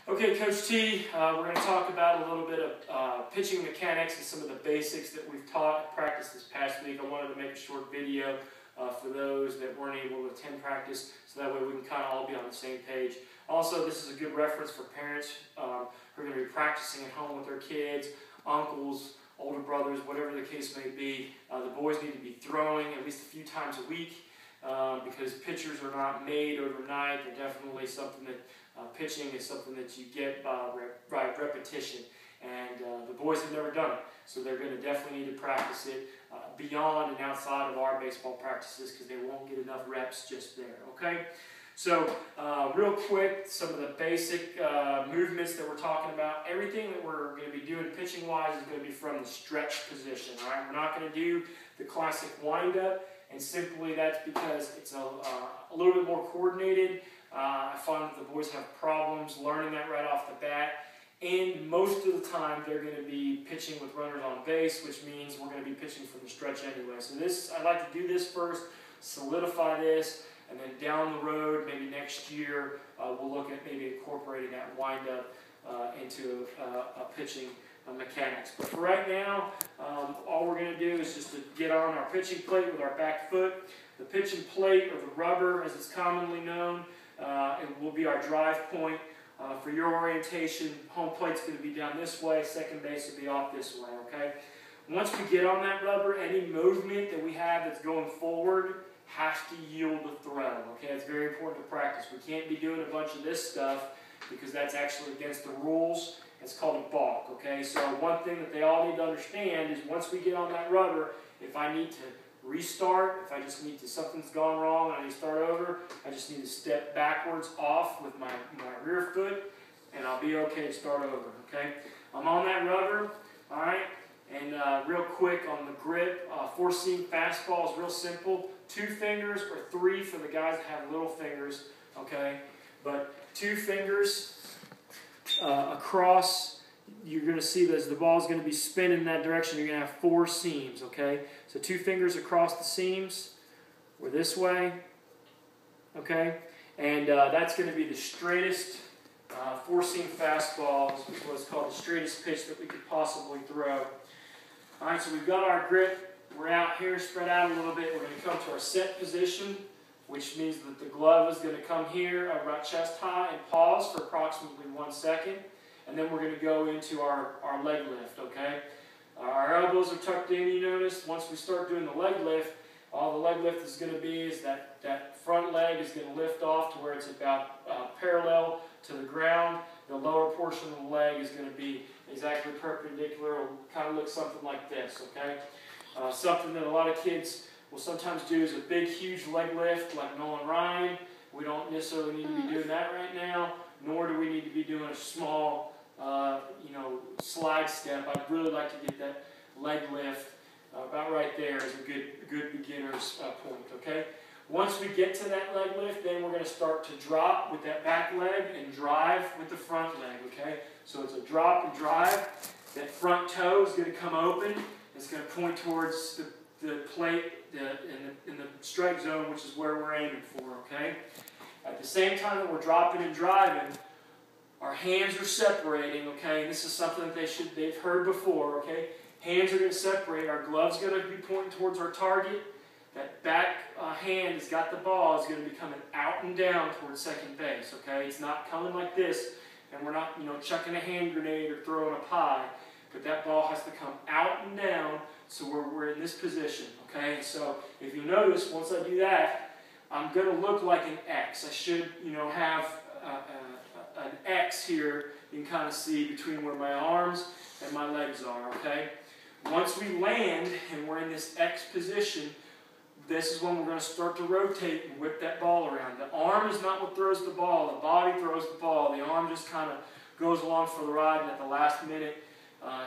Okay, Coach T, we're going to talk about a little bit of pitching mechanics and some of the basics that we've taught and practiced this past week. I wanted to make a short video for those that weren't able to attend practice, so that way we can kind of all be on the same page. Also, this is a good reference for parents who are going to be practicing at home with their kids, uncles, older brothers, whatever the case may be. The boys need to be throwing at least a few times a week because pitchers are not made overnight. They're definitely something that pitching is something that you get by repetition, and the boys have never done it, so they're going to definitely need to practice it beyond and outside of our baseball practices because they won't get enough reps just there, okay? So real quick, some of the basic movements that we're talking about. Everything that we're going to be doing pitching-wise is going to be from the stretch position, all right? We're not going to do the classic wind-up, and simply that's because it's a little bit more coordinated. I find that the boys have problems learning that right off the bat, and most of the time they're going to be pitching with runners on base, which means we're going to be pitching from the stretch anyway. So I like to do this first, solidify this, and then down the road, maybe next year, we'll look at maybe incorporating that wind-up into a pitching mechanics. But for right now, all we're going to do is just to get on our pitching plate with our back foot. The pitching plate, or the rubber as it's commonly known, it will be our drive point. For your orientation, home plate's going to be down this way, second base will be off this way, okay? Once we get on that rubber, any movement that we have that's going forward has to yield a throw, okay? It's very important to practice. We can't be doing a bunch of this stuff because that's actually against the rules. It's called a balk, okay? So one thing that they all need to understand is once we get on that rubber, if I need to restart, if I just need to, something's gone wrong and I need to start over, I just need to step backwards off with my rear foot and I'll be okay to start over, okay? I'm on that rubber, all right? And real quick on the grip, four-seam fastball is real simple. 2 fingers or 3 for the guys that have little fingers, okay? But 2 fingers across. You're going to see that as the ball is going to be spinning in that direction, you're going to have 4 seams, okay? So 2 fingers across the seams, or this way, okay? And that's going to be the straightest 4-seam fastball, is what's called the straightest pitch that we could possibly throw. All right, so we've got our grip. We're out here, spread out a little bit. We're going to come to our set position, which means that the glove is going to come here about chest high and pause for approximately 1 second. And then we're going to go into our leg lift, okay? Our elbows are tucked in, you notice. Once we start doing the leg lift, all the leg lift is going to be is that front leg is going to lift off to where it's about parallel to the ground. The lower portion of the leg is going to be exactly perpendicular. It'll kind of look something like this, okay? Something that a lot of kids will sometimes do is a big, huge leg lift like Nolan Ryan. We don't necessarily need to be doing that right now, nor do we need to be doing a small slide step. I'd really like to get that leg lift about right there as a good beginner's point, okay? Once we get to that leg lift, then we're going to start to drop with that back leg and drive with the front leg, okay? So it's a drop and drive. That front toe is going to come open. It's going to point towards the plate in the strike zone, which is where we're aiming for, okay? At the same time that we're dropping and driving, our hands are separating, okay? This is something that they've heard before, okay? Hands are going to separate. Our glove's going to be pointing towards our target. That back hand has got the ball is going to be coming out and down towards second base, okay? It's not coming like this, and we're not, chucking a hand grenade or throwing a pie, but that ball has to come out and down, so we're in this position, okay? So if you notice, once I do that, I'm going to look like an X. I should, have an X here you can kind of see between where my arms and my legs are, okay? Once we land and we're in this X position, this is when we're going to start to rotate and whip that ball around. The arm is not what throws the ball. The body throws the ball. The arm just kind of goes along for the ride and at the last minute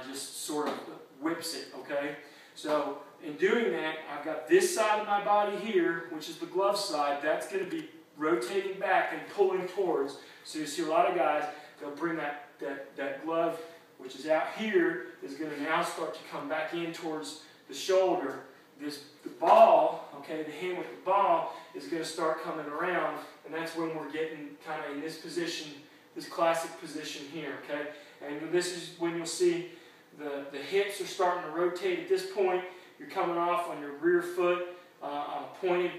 just sort of whips it, okay? So in doing that, I've got this side of my body here, which is the glove side. That's going to be rotating back and pulling towards. So you see a lot of guys, they'll bring that glove, which is out here, is going to now start to come back in towards the shoulder. The ball, okay, the hand with the ball is going to start coming around, and that's when we're getting kind of in this position this classic position here, okay? And this is when you'll see the hips are starting to rotate. At this point, you're coming off on your rear foot, on a pointed,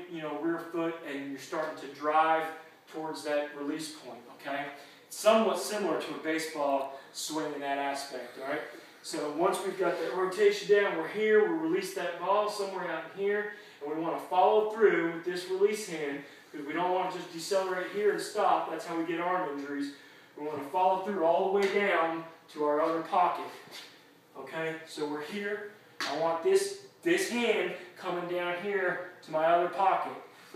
rear foot, and you're starting to drive towards that release point, okay? It's somewhat similar to a baseball swing in that aspect, all right? So once we've got that rotation down, we're here, we release that ball somewhere out in here, and we want to follow through with this release hand, because we don't want to just decelerate here and stop. That's how we get arm injuries. We want to follow through all the way down to our other pocket. Okay, so we're here. I want this hand coming down here to my other pocket.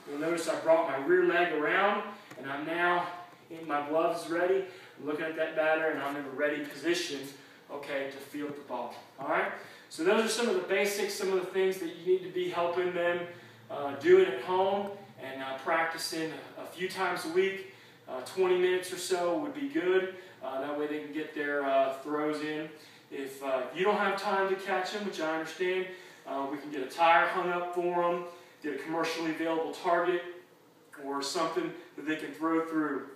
You'll notice I brought my rear leg around, and I'm now in my gloves ready. I'm looking at that batter, and I'm in a ready position, okay, to field the ball. All right, so those are some of the basics, some of the things that you need to be helping them doing at home and practicing a few times a week. 20 minutes or so would be good. That way they can get their throws in. If you don't have time to catch them, which I understand, we can get a tire hung up for them, get a commercially available target, or something that they can throw through.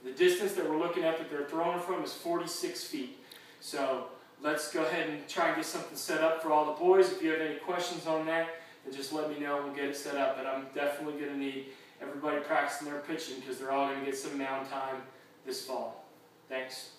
The distance that we're looking at that they're throwing from is 46 feet. So let's go ahead and try and get something set up for all the boys. If you have any questions on that, then just let me know and we'll get it set up. But I'm definitely going to need everybody practicing their pitching because they're all going to get some mound time this fall. Thanks.